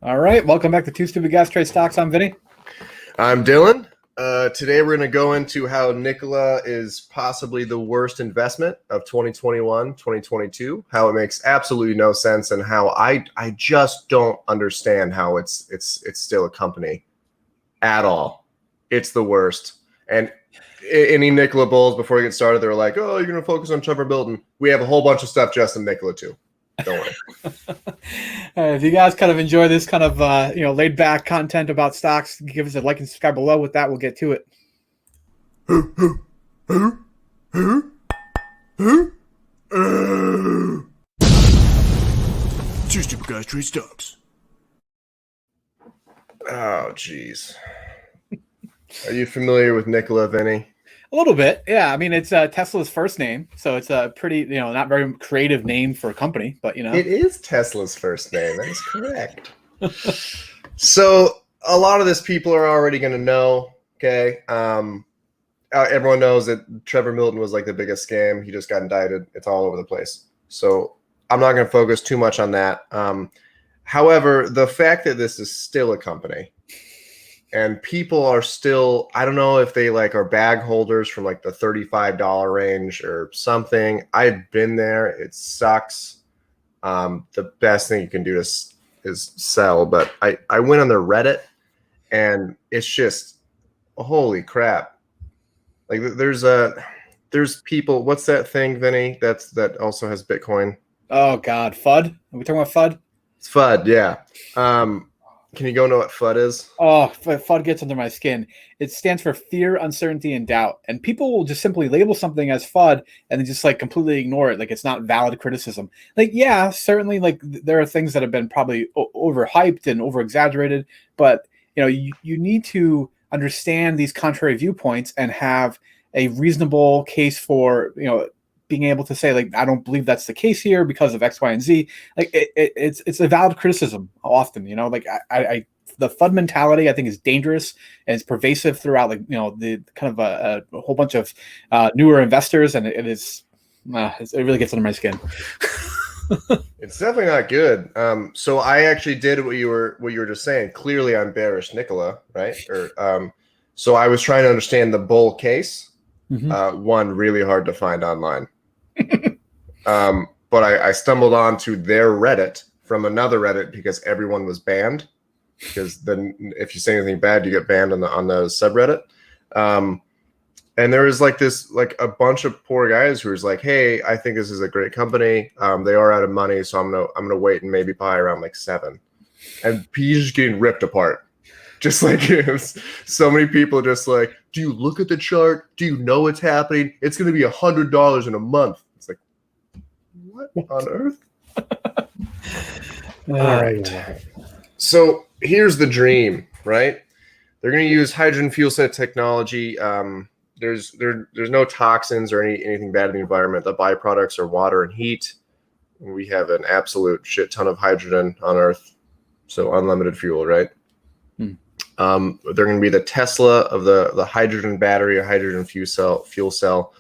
All right, welcome back to Two Stupid Guys Trade Stocks. I'm Vinny. I'm Dylan. Today we're going to go into how Nikola is possibly the worst investment of 2021, 2022, how it makes absolutely no sense, and how I just don't understand how it's still a company at all. It's the worst. And any Nikola bulls before we get started, they were like, "Oh, you're going to focus on Trever Milton." We have a whole bunch of stuff just in Nikola too. Don't worry. If you guys kind of enjoy this kind of laid back content about stocks, give us a like and subscribe below. With that, we'll get to it. Two Stupid Guys Trade Stocks. Oh, jeez. Are you familiar with Nikola, Vinny? A little bit, yeah. I mean, it's Tesla's first name, so it's a pretty, not very creative name for a company, but It is Tesla's first name. That is correct. So a lot of this people are already going to know. Okay, everyone knows that Trever Milton was like the biggest scam. He just got indicted. It's all over the place. So I'm not going to focus too much on that. However, the fact that this is still a company. And people are still, I don't know if they like are bag holders from like the $35 range or something. I've been there. It sucks. The best thing you can do is sell. But I went on their Reddit and it's just, holy crap. Like there's people, what's that thing, Vinny, that also has Bitcoin? Oh God, FUD? Are we talking about FUD? It's FUD, yeah. Can you go know what FUD is? Oh, FUD gets under my skin. It stands for fear, uncertainty, and doubt. And people will just simply label something as FUD and then just like completely ignore it. Like it's not valid criticism. Like, yeah, certainly like there are things that have been probably overhyped and over exaggerated, but you need to understand these contrary viewpoints and have a reasonable case for, being able to say, like, I don't believe that's the case here because of X, Y, and Z. Like it's a valid criticism often, like I the FUD mentality I think is dangerous and it's pervasive throughout like, the kind of a whole bunch of newer investors. And it really gets under my skin. It's definitely not good. So I actually did what you were just saying. Clearly I'm bearish Nikola, right? So I was trying to understand the bull case. Mm-hmm. One really hard to find online. But I stumbled onto their Reddit from another Reddit because everyone was banned. Because then if you say anything bad, you get banned on the subreddit. And there was like a bunch of poor guys who was like, "Hey, I think this is a great company. They are out of money, so I'm gonna wait and maybe buy around like 7." And he's just getting ripped apart. Just like so many people just like, "Do you look at the chart? Do you know what's happening? It's going to be $100 in a month." It's like, what on earth? All right. So here's the dream, right? They're going to use hydrogen fuel cell technology. There's no toxins or anything bad in the environment. The byproducts are water and heat. We have an absolute shit ton of hydrogen on Earth, so unlimited fuel, right? They're going to be the Tesla of the hydrogen battery or hydrogen fuel cell.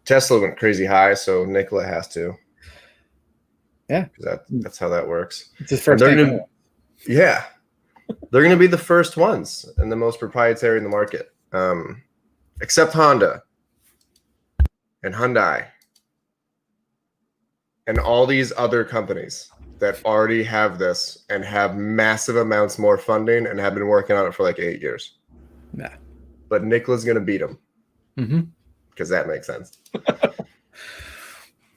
Tesla went crazy high, so Nikola has to. Yeah, because that's how that works. It's his first name. Yeah, they're going to be the first ones and the most proprietary in the market, except Honda and Hyundai and all these other companies that already have this and have massive amounts more funding and have been working on it for like 8 years. Yeah. But Nikola's going to beat them. Mm-hmm. Because that makes sense.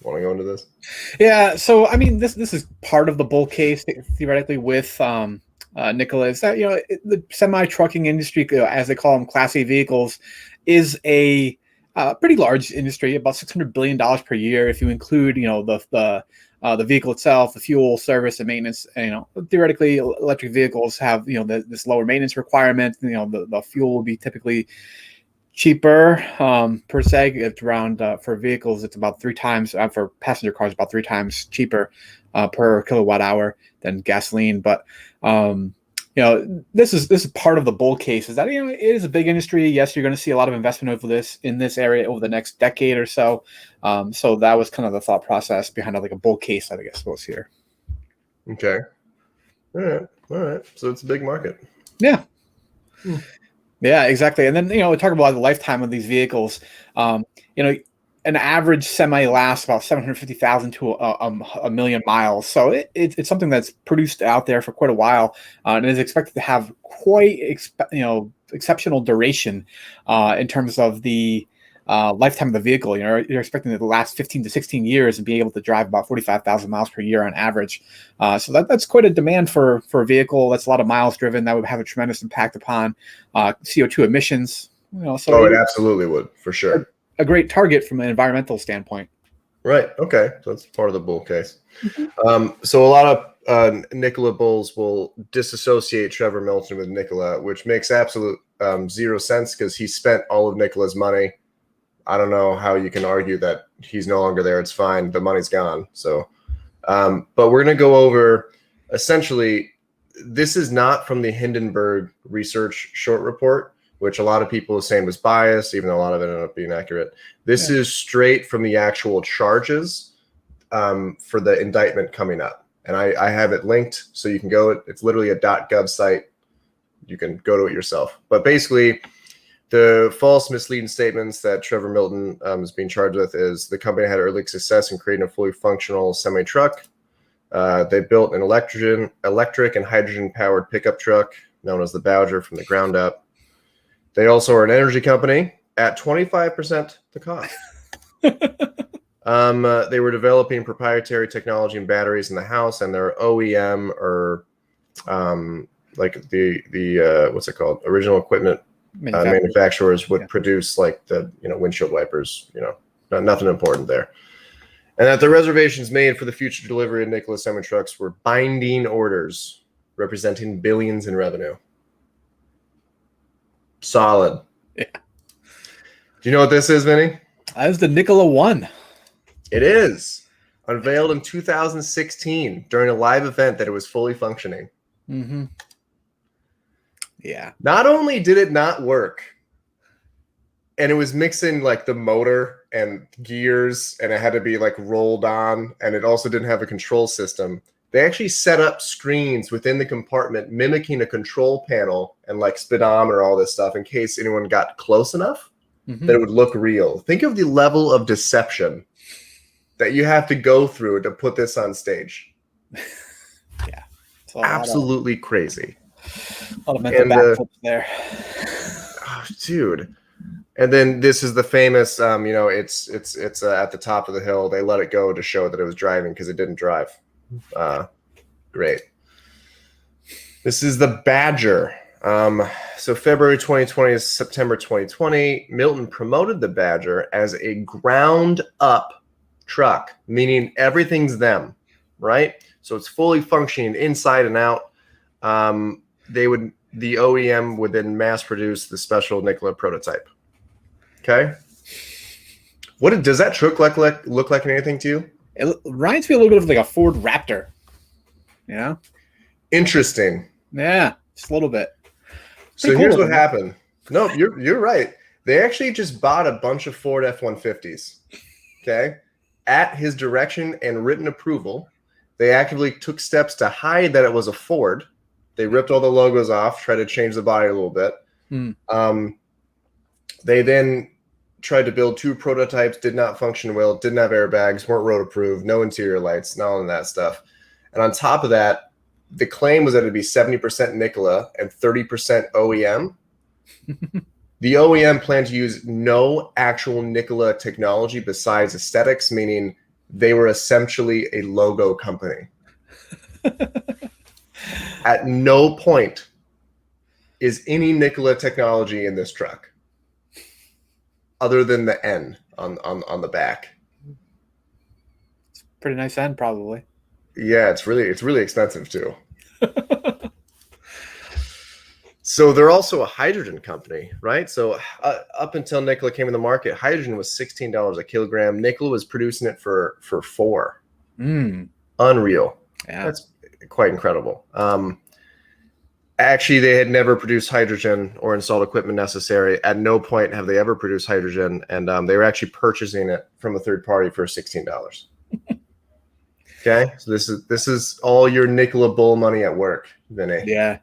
Want to go into this? Yeah. So, I mean, this is part of the bull case theoretically with Nikola. Is that, the semi-trucking industry, as they call them, Class A vehicles, is a pretty large industry, about $600 billion per year if you include, the vehicle itself, the fuel, service, and maintenance. And, theoretically, electric vehicles have, this lower maintenance requirement. The fuel will be typically cheaper per se. It's around for vehicles, it's about 3 times for passenger cars, about 3 times cheaper per kilowatt hour than gasoline. But this is part of the bull case. Is that it is a big industry. Yes, you're going to see a lot of investment in this area over the next decade or so. So that was kind of the thought process behind like a bull case, I guess, was here. Okay. All right. So it's a big market. Yeah. Hmm. Yeah, exactly. And then, we talk about the lifetime of these vehicles. You know, an average semi lasts about 750,000 to a million miles. So it's something that's produced out there for quite a while, and is expected to have quite, exceptional duration in terms of the lifetime of the vehicle. You're expecting it to last 15 to 16 years and be able to drive about 45,000 miles per year on average. So that's quite a demand for a vehicle. That's a lot of miles driven. That would have a tremendous impact upon CO2 emissions. So It absolutely would, for sure. a great target from an environmental standpoint. Right. Okay. So that's part of the bull case. Mm-hmm. So a lot of Nikola bulls will disassociate Trever Milton with Nikola, which makes absolute zero sense because he spent all of Nikola's money. I don't know how you can argue that he's no longer there. It's fine. The money's gone. So, but we're going to go over essentially, this is not from the Hindenburg research short report, which a lot of people are saying was biased, even though a lot of it ended up being accurate. This is straight from the actual charges for the indictment coming up. And I have it linked so you can go. It's literally a .gov site. You can go to it yourself. But basically, the false misleading statements that Trever Milton is being charged with is the company had early success in creating a fully functional semi-truck. They built an electric and hydrogen-powered pickup truck known as the Badger from the ground up. They also are an energy company at 25% the cost. They were developing proprietary technology and batteries in the house, and their OEM or like the what's it called? Original equipment manufacturers would produce like the windshield wipers. Nothing important there. And that the reservations made for the future delivery of Nikola semi-trucks were binding orders representing billions in revenue. Solid. Yeah. Do you know what this is, Vinny? That was the Nikola 1. It is. Unveiled in 2016 during a live event that it was fully functioning. Mm-hmm. Yeah. Not only did it not work, and it was mixing like the motor and gears, and it had to be like rolled on, and it also didn't have a control system. They actually set up screens within the compartment mimicking a control panel and like speedometer, all this stuff in case anyone got close enough that it would look real. Think of the level of deception that you have to go through to put this on stage. Yeah. Absolutely crazy. A lot of mental backflips there. Oh, dude. And then this is the famous, it's at the top of the hill. They let it go to show that it was driving because it didn't drive. Great. This is the Badger. So February 2020 is September 2020. Milton promoted the Badger as a ground up truck, meaning everything's right? So it's fully functioning inside and out. The OEM would then mass produce the special Nikola prototype. Okay. Does that truck look like anything to you? It reminds me a little bit of like a Ford Raptor. Yeah. Interesting. Yeah, just a little bit. So here's what happened. No, you're right. They actually just bought a bunch of Ford F-150s. Okay. At his direction and written approval, they actively took steps to hide that it was a Ford. They ripped all the logos off, tried to change the body a little bit. They then tried to build 2 prototypes, did not function well, didn't have airbags, weren't road approved, no interior lights, none of that stuff. And on top of that, the claim was that it'd be 70% Nikola and 30% OEM. The OEM planned to use no actual Nikola technology besides aesthetics, meaning they were essentially a logo company. At no point is any Nikola technology in this truck other than the N on the back. It's a pretty nice end, probably. Yeah, it's really expensive too. So they're also a hydrogen company, right? So up until Nikola came in the market, hydrogen was $16 a kilogram. Nikola was producing it for $4. Unreal. Yeah, that's quite incredible. Actually, they had never produced hydrogen or installed equipment necessary. At no point have they ever produced hydrogen, and they were actually purchasing it from a third party for $16. Okay, so this is all your Nikola bull money at work, Vinny. Yeah.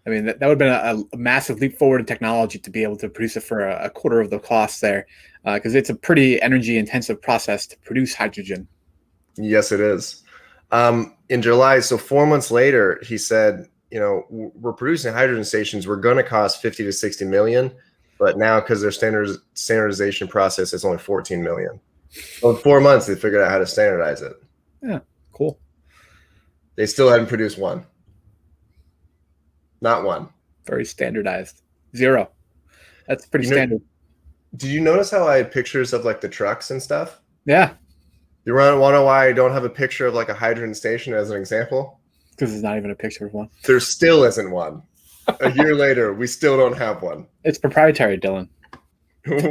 I mean, that would have been a massive leap forward in technology to be able to produce it for a quarter of the cost there, because it's a pretty energy intensive process to produce hydrogen. Yes, it is. In July, so 4 months later, he said, we're producing hydrogen stations. We're going to cost 50 to 60 million, but now because their standardization process is only 14 million. Well, in 4 months, they figured out how to standardize it. Yeah, cool. They still hadn't produced one. Not one. Very standardized. Zero. That's pretty standard. Did you notice how I had pictures of like the trucks and stuff? Yeah. You want to know why I don't have a picture of like a hydrogen station as an example? Because there's not even a picture of one. There still isn't one. A year later, we still don't have one. It's proprietary, Dylan.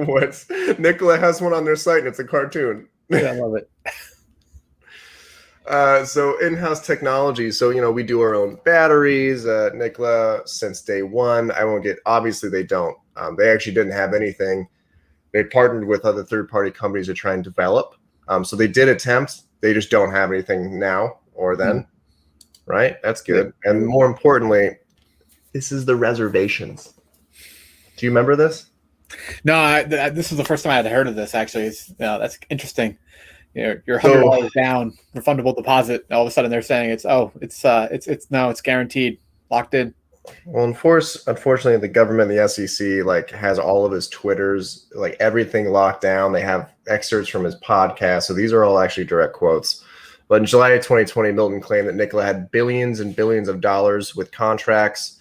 What? Nikola has one on their site and it's a cartoon. Yeah, I love it. So in-house technology. So, we do our own batteries. Nikola, since day one, obviously they don't. They actually didn't have anything. They partnered with other third-party companies to try and develop. So they did attempt. They just don't have anything now or then. Right? That's good. And more importantly, this is the reservations. Do you remember this? No, this is the first time I had heard of this, actually. That's interesting. You're $100 down, refundable deposit. All of a sudden, they're saying it's guaranteed, locked in. Well, unfortunately, the government, the SEC, has all of his Twitters, everything locked down. They have excerpts from his podcast, so these are all actually direct quotes. But in July of 2020, Milton claimed that Nikola had billions and billions of dollars with contracts.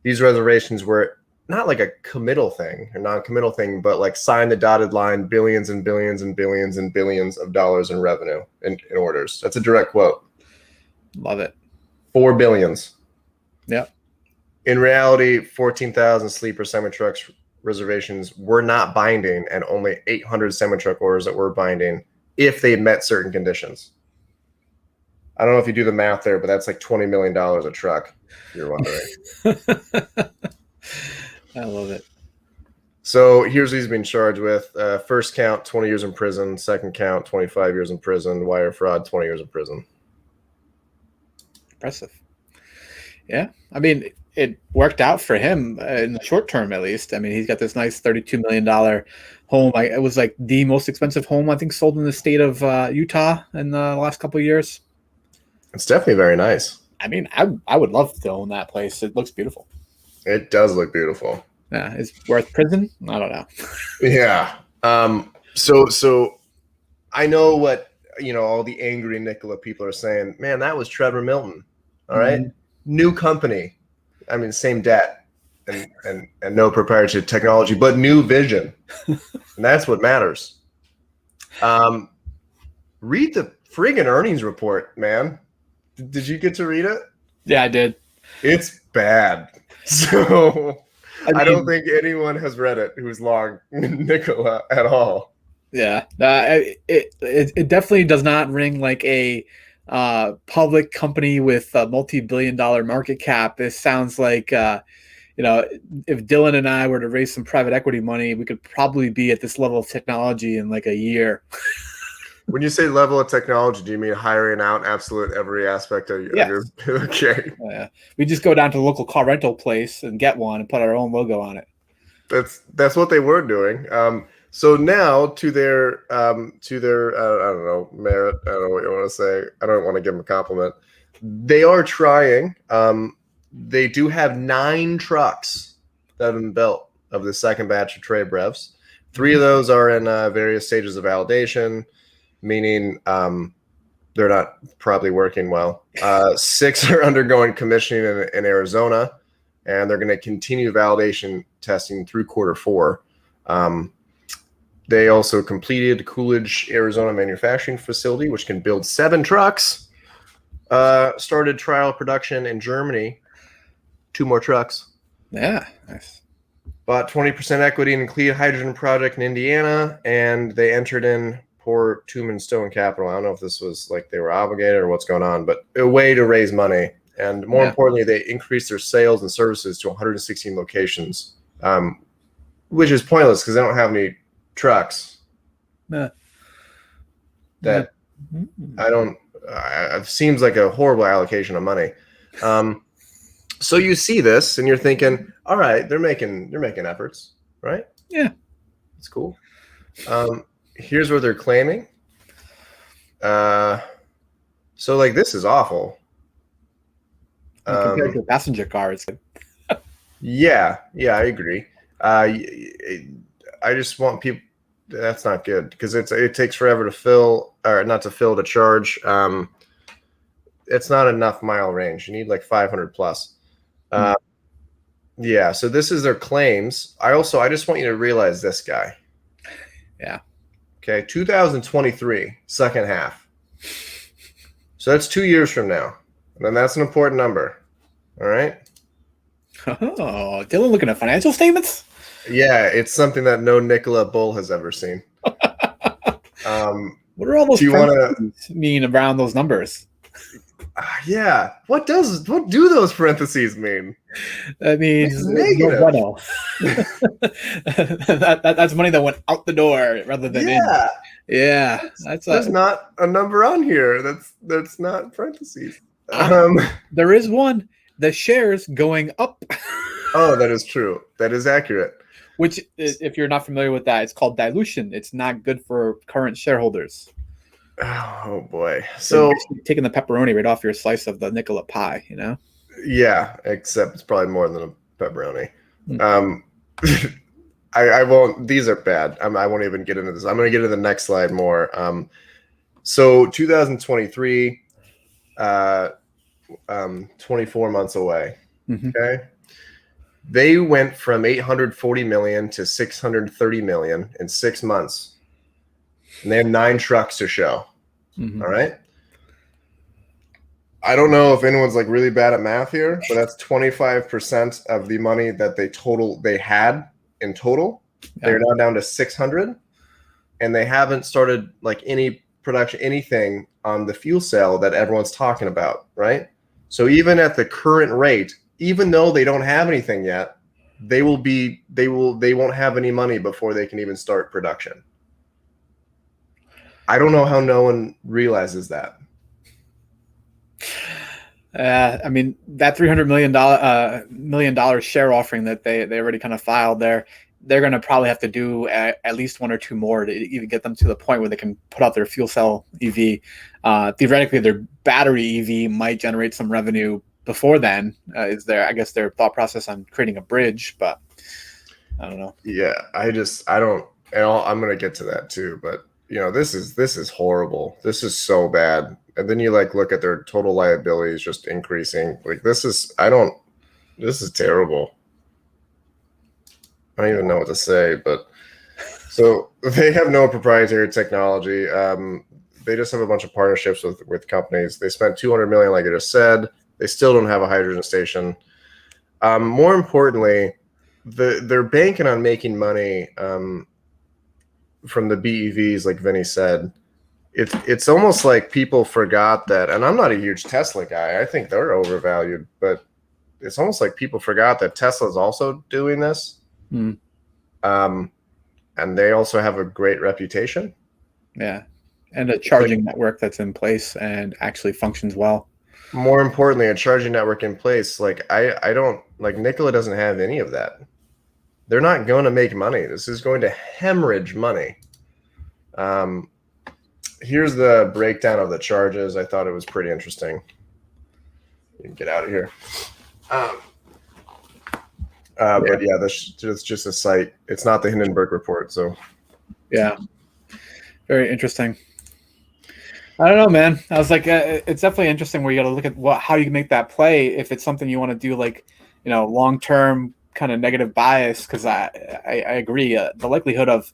These reservations were not like a committal thing or non-committal thing, but sign the dotted line, billions and billions and billions and billions of dollars in revenue in orders. That's a direct quote. Love it. 4 billions. Yep. In reality, 14,000 sleeper semi-trucks reservations were not binding, and only 800 semi-truck orders that were binding if they met certain conditions. I don't know if you do the math there, but that's like $20 million a truck, if you're wondering. I love it. So here's what he's been charged with. First count, 20 years in prison. Second count, 25 years in prison. Wire fraud, 20 years in prison. Impressive. Yeah. I mean, it worked out for him in the short term, at least. I mean, he's got this nice $32 million home. It was like the most expensive home, I think, sold in the state of Utah in the last couple of years. It's definitely very nice. I mean, I would love to own that place. It looks beautiful. It does look beautiful. Yeah, it's worth prison? I don't know. Yeah. So I know what all the angry Nikola people are saying. Man, that was Trever Milton. All right. New company. I mean, same debt and no proprietary technology, but new vision. And that's what matters. Read the friggin' earnings report, man. Did you get to read it? Yeah, I did. It's bad. So I don't think anyone has read it who's long Nikola at all. Yeah, it definitely does not ring like a public company with a multi-billion-dollar market cap. This sounds like if Dylan and I were to raise some private equity money, we could probably be at this level of technology in like a year. When you say level of technology, do you mean hiring out absolute every aspect of your okay. Yeah. We just go down to the local car rental place and get one and put our own logo on it. That's what they were doing. So now to their I don't know, merit, I don't know what you want to say. I don't want to give them a compliment. They are trying. They do have 9 trucks that have been built of the second batch of Trever Brevs. 3 of those are in various stages of validation, meaning they're not probably working well. 6 are undergoing commissioning in Arizona, and they're going to continue validation testing through Q4. They also completed Coolidge, Arizona manufacturing facility, which can build 7 trucks. Started trial production in Germany, 2 more trucks. Yeah, nice. Bought 20% equity in the clean hydrogen project in Indiana, and they entered in poor Tumen Stone Capital. I don't know if this was like they were obligated or what's going on, but a way to raise money. And more importantly, they increased their sales and services to 116 locations, which is pointless because they don't have any trucks. Yeah. That I don't. it seems like a horrible allocation of money. So you see this and you're thinking, all right, they're making efforts, right? Yeah, it's cool. Here's what they're claiming. So like this is awful. compared to a passenger car, it's like, Yeah, I agree. I just want people. That's not good because it takes forever to fill, or not to fill, to charge. It's not enough mile range. You need like 500 plus. Yeah. So this is their claims. I just want you to realize this guy. yeah. Okay, 2023, second half. So that's 2 years from now. And that's an important number. All right. Oh, Dylan looking at financial statements? Yeah, it's something that no Nikola bull has ever seen. What are all those parentheses mean around those numbers? Yeah. What do those parentheses mean? That means negative. No. That's money that went out the door rather than in. Yeah. There's not a number on here. That's not parentheses. There is one. The shares going up. Oh, that is true. That is accurate. Which, if you're not familiar with that, it's called dilution. It's not good for current shareholders. Oh boy. So taking the pepperoni right off your slice of the Nikola pie, you know? Yeah, except it's probably more than a pepperoni. I won't. These are bad. I won't even get into this. I'm going to get into the next slide more. So 2023, 24 months away. Mm-hmm. Okay. They went from 840 million to 630 million in 6 months. And they have 9 trucks to show. Mm-hmm. All right. I don't know if anyone's like really bad at math here, but that's 25% of the money that they had in total. Yeah. They're now down to 600, and they haven't started like any production, anything on the fuel cell that everyone's talking about, right? So even at the current rate, even though they don't have anything yet, they won't have any money before they can even start production. I don't know how no one realizes that. I mean, that $300 million share offering that they already kind of filed there, they're going to probably have to do at least 1 or 2 more to even get them to the point where they can put out their fuel cell EV. Theoretically, their battery EV might generate some revenue before then. Is their thought process on creating a bridge, but I don't know. Yeah, I don't. I'm going to get to that too, but this is horrible. This is so bad. And then you look at their total liabilities just increasing. This is terrible. I don't even know what to say, but so they have no proprietary technology. They just have a bunch of partnerships with companies. They spent $200 million, like I just said. They still don't have a hydrogen station. More importantly, they're banking on making money from the BEVs, like Vinny said. It's almost like people forgot that, and I'm not a huge Tesla guy. I think they're overvalued, but it's almost like people forgot that Tesla's also doing this. And they also have a great reputation. Yeah. And a charging network that's in place and actually functions well. More importantly, a charging network in place. I don't Nikola doesn't have any of that. They're not going to make money. This is going to hemorrhage money. Here's the breakdown of the charges. I thought it was pretty interesting. You can get out of here. But yeah, it's just a site. It's not the Hindenburg report. So yeah, very interesting. I don't know, man. I was like, it's definitely interesting where you got to look at how you can make that play if it's something you want to do, long-term kind of negative bias. Because I agree, the likelihood of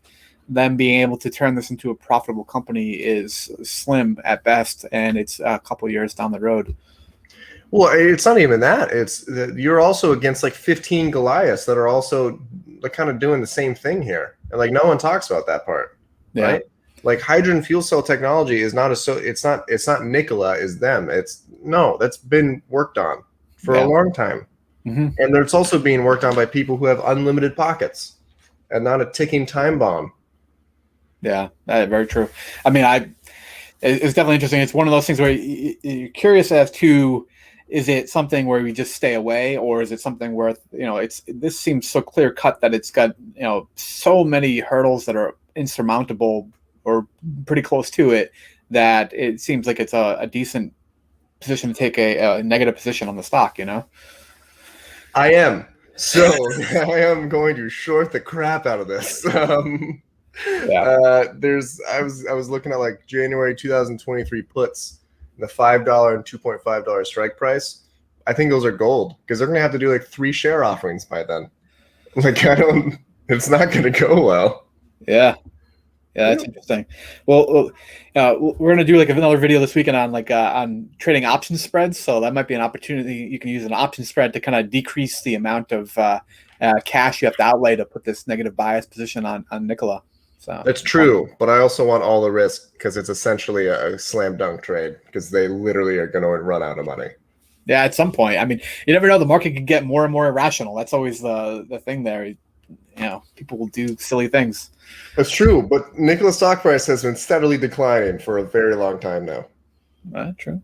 them being able to turn this into a profitable company is slim at best, and it's a couple years down the road. Well, it's not even that. It's you're also against 15 Goliaths that are also kind of doing the same thing here, and no one talks about that part, right? Hydrogen fuel cell technology is not it's not Nikola, is them. That's been worked on for a long time, and it's also being worked on by people who have unlimited pockets and not a ticking time bomb. Yeah, that's very true. I mean, It's definitely interesting. It's one of those things where you're curious as to, is it something where we just stay away, or is it something where, this seems so clear cut that it's got, so many hurdles that are insurmountable or pretty close to it, that it seems like it's a decent position to take a negative position on the stock, I am. So I am going to short the crap out of this. Yeah. I was looking at like January 2023 puts, the $5 and $2.5 strike price. I think those are gold, because they're gonna have to do like 3 share offerings by then. Like, it's not gonna go well. Yeah. Yeah, that's interesting. Well, we're gonna do like another video this weekend on on trading option spreads. So that might be an opportunity. You can use an option spread to kind of decrease the amount of cash you have to outlay to put this negative bias position on Nikola. So that's true, but I also want all the risk, because it's essentially a slam dunk trade, because they literally are going to run out of money. Yeah, at some point. I mean, you never know. The market can get more and more irrational. That's always the thing there. People will do silly things. That's true, but Nikola's stock price has been steadily declining for a very long time now. True.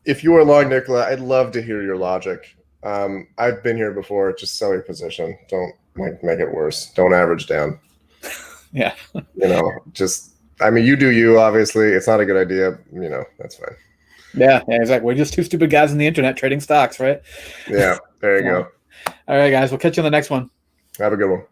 If you are long Nikola, I'd love to hear your logic. I've been here before. Just sell your position. Don't make it worse. Don't average down. Yeah. You do you, obviously. It's not a good idea. That's fine. Yeah, exactly. We're just two stupid guys on the internet trading stocks, right? Yeah, there you go. All right, guys. We'll catch you on the next one. Have a good one.